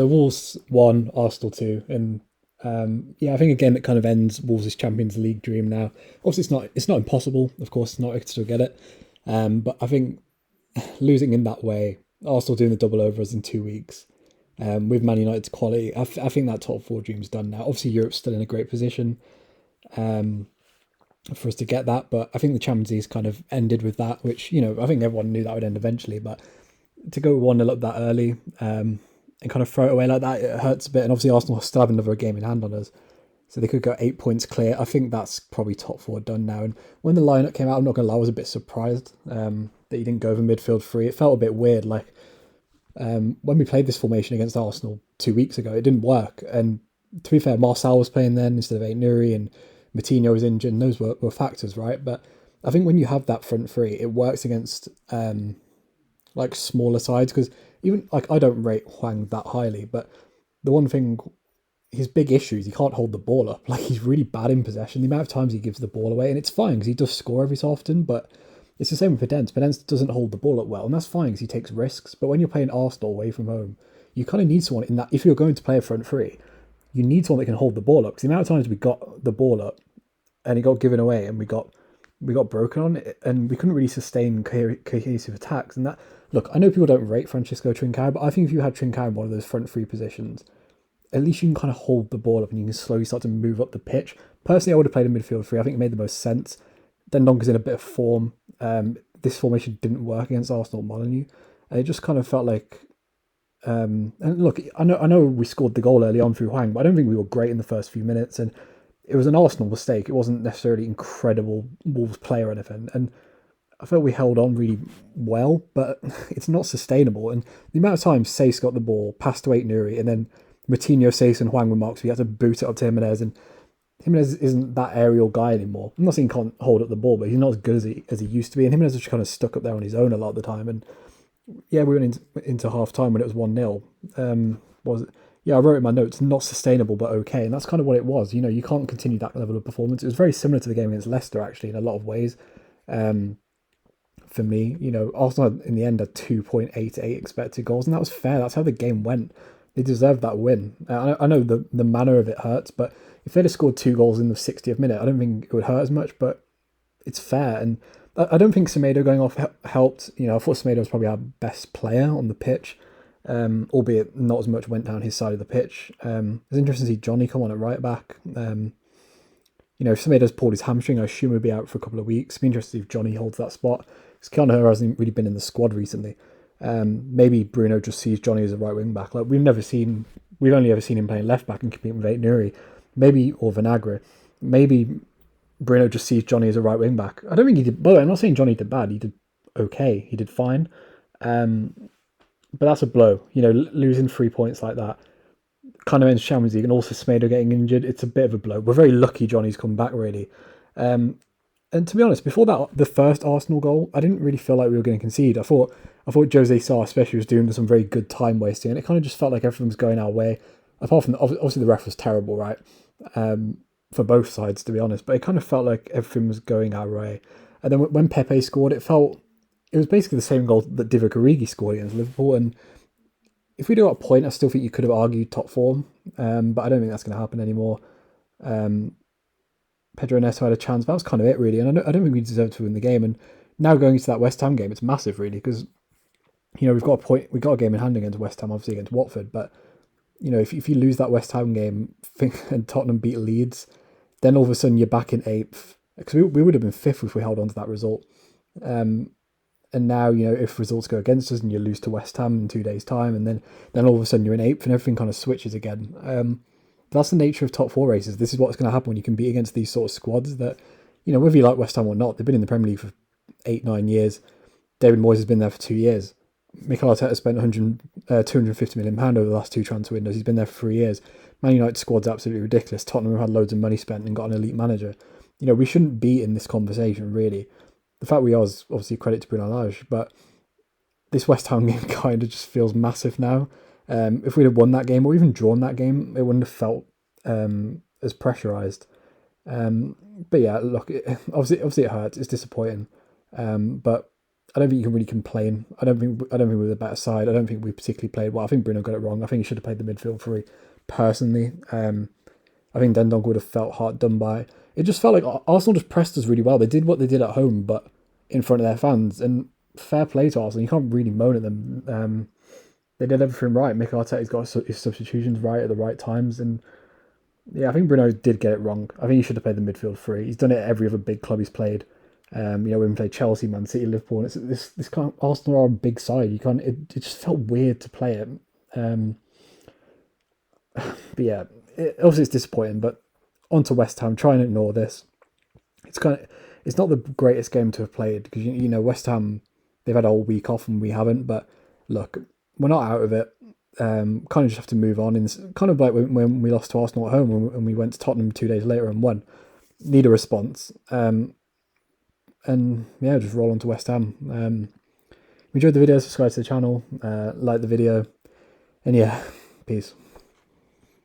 The Wolves won, Arsenal 2, and yeah, I think again it kind of ends Wolves' Champions League dream now. Obviously, it's not impossible. Of course, it's not. I could still get it, but I think losing in that way, Arsenal doing the double overs in 2 weeks, with Man United's quality, I think that top four dream's done now. Obviously, Europe's still in a great position for us to get that, but I think the Champions League's kind of ended with that, which I think everyone knew that would end eventually, but to go 1-0 up that early and kind of throw it away like that, it hurts a bit. And obviously, Arsenal still have another game in hand on us. So they could go 8 points clear. I think that's probably top four done now. And when the lineup came out, I'm not going to lie, I was a bit surprised that he didn't go over midfield three. It felt a bit weird. Like when we played this formation against Arsenal 2 weeks ago, it didn't work. And to be fair, Marcel was playing then instead of Aït-Nouri, and Matinho was injured, and those were factors, right? But I think when you have that front three, it works against like smaller sides, because even like I don't rate Hwang that highly, but the one thing, his big issue is he can't hold the ball up. Like he's really bad in possession. The amount of times he gives the ball away, and it's fine because he does score every so often, but it's the same with Pedence. Pedence doesn't hold the ball up well, and that's fine because he takes risks. But when you're playing Arsenal away from home, you kind of need someone in that. If you're going to play a front three, you need someone that can hold the ball up. Because the amount of times we got the ball up and it got given away, and we got broken on it, and we couldn't really sustain cohesive attacks. And that, look, I know people don't rate Francisco Trincao, but I think if you had Trincao in one of those front three positions, at least you can kind of hold the ball up and you can slowly start to move up the pitch. Personally, I would have played a midfield three. I think it made the most sense. Then Donker's in a bit of form. This formation didn't work against Arsenal Molineux. And it just kind of felt like, and look, I know we scored the goal early on through Hwang, but I don't think we were great in the first few minutes. And it was an Arsenal mistake. It wasn't necessarily incredible Wolves play or anything. And I felt we held on really well, but it's not sustainable. And the amount of times Sace got the ball, passed to Aït-Nouri, and then Matinho, Sace, and Hwang were marked, so he had to boot it up to Jimenez, and Jimenez isn't that aerial guy anymore. I'm not saying he can't hold up the ball, but he's not as good as he used to be. And Jimenez was just kind of stuck up there on his own a lot of the time. And yeah, we went into half time when it was 1-0. Was Yeah, I wrote in my notes, not sustainable but okay, and that's kind of what it was. You can't continue that level of performance. It was very similar to the game against Leicester actually in a lot of ways. For me, Arsenal in the end had 2.88 expected goals, and that was fair. That's how the game went. They deserved that win. I know the manner of it hurts, but if they'd have scored 2 goals in the 60th minute, I don't think it would hurt as much, but it's fair. And I don't think Semedo going off helped. I thought Semedo was probably our best player on the pitch, albeit not as much went down his side of the pitch. It's interesting to see Johnny come on at right back. If Semedo's pulled his hamstring, I assume he'll be out for a couple of weeks. It'd be interesting to see if Johnny holds that spot, because Keanu hasn't really been in the squad recently. Maybe Bruno just sees Johnny as a right wing back. Like we've only ever seen him playing left back and competing with Aït-Nouri, maybe, or Vinagre. Maybe Bruno just sees Johnny as a right wing back. I don't think he did. But I'm not saying Johnny did bad. He did okay. He did fine. But that's a blow. Losing 3 points like that kind of ends Champions League, and also Smedo getting injured. It's a bit of a blow. We're very lucky Johnny's come back really. And to be honest, before that, the first Arsenal goal, I didn't really feel like we were going to concede. I thought Jose Sarr especially was doing some very good time wasting, and it kind of just felt like everything was going our way. Apart from obviously the ref was terrible, right? For both sides, to be honest, but it kind of felt like everything was going our way. And then when Pepe scored, it was basically the same goal that Divock Origi scored against Liverpool. And if we do got a point, I still think you could have argued top form, but I don't think that's going to happen anymore. Pedro Neto had a chance, but that was kind of it really, and I don't think we deserved to win the game. And now going into that West Ham game, it's massive really, because we've got a point, we've got a game in hand against West Ham, obviously against Watford, but if you lose that West Ham game and Tottenham beat Leeds, then all of a sudden you're back in eighth, because we would have been fifth if we held on to that result. And now if results go against us and you lose to West Ham in 2 days' time, and then all of a sudden you're in eighth and everything kind of switches again. That's the nature of top four races. This is what's going to happen when you compete against these sort of squads that, whether you like West Ham or not, they've been in the Premier League for 8-9 years. David Moyes has been there for 2 years. Mikel Arteta spent £250 million over the last two transfer windows. He's been there for 3 years. Man United squad's absolutely ridiculous. Tottenham have had loads of money spent and got an elite manager. We shouldn't be in this conversation, really. The fact we are is obviously a credit to Bruno Lage, but this West Ham game kind of just feels massive now. If we'd have won that game or even drawn that game, it wouldn't have felt as pressurised. But yeah, look, obviously it hurts. It's disappointing. But I don't think you can really complain. I don't think we were the better side. I don't think we particularly played well. I think Bruno got it wrong. I think he should have played the midfield three. Personally, I think Dendonk would have felt hard done by. It just felt like Arsenal just pressed us really well. They did what they did at home, but in front of their fans. And fair play to Arsenal. You can't really moan at them. They did everything right. Mikel Arteta's got his substitutions right at the right times, and yeah, I think Bruno did get it wrong. I think he should have played the midfield three. He's done it at every other big club he's played. When we played Chelsea, Man City, Liverpool, and this kind of Arsenal are a big side. You can't. It just felt weird to play it. But yeah, obviously it's disappointing. But on to West Ham. Try and ignore this. It's not the greatest game to have played because you know West Ham, they've had a whole week off and we haven't. But look, we're not out of it. Kind of just have to move on. And it's kind of like when we lost to Arsenal at home and we went to Tottenham 2 days later and won. Need a response. And yeah, just roll on to West Ham. If you enjoyed the video, subscribe to the channel, like the video, and yeah, peace.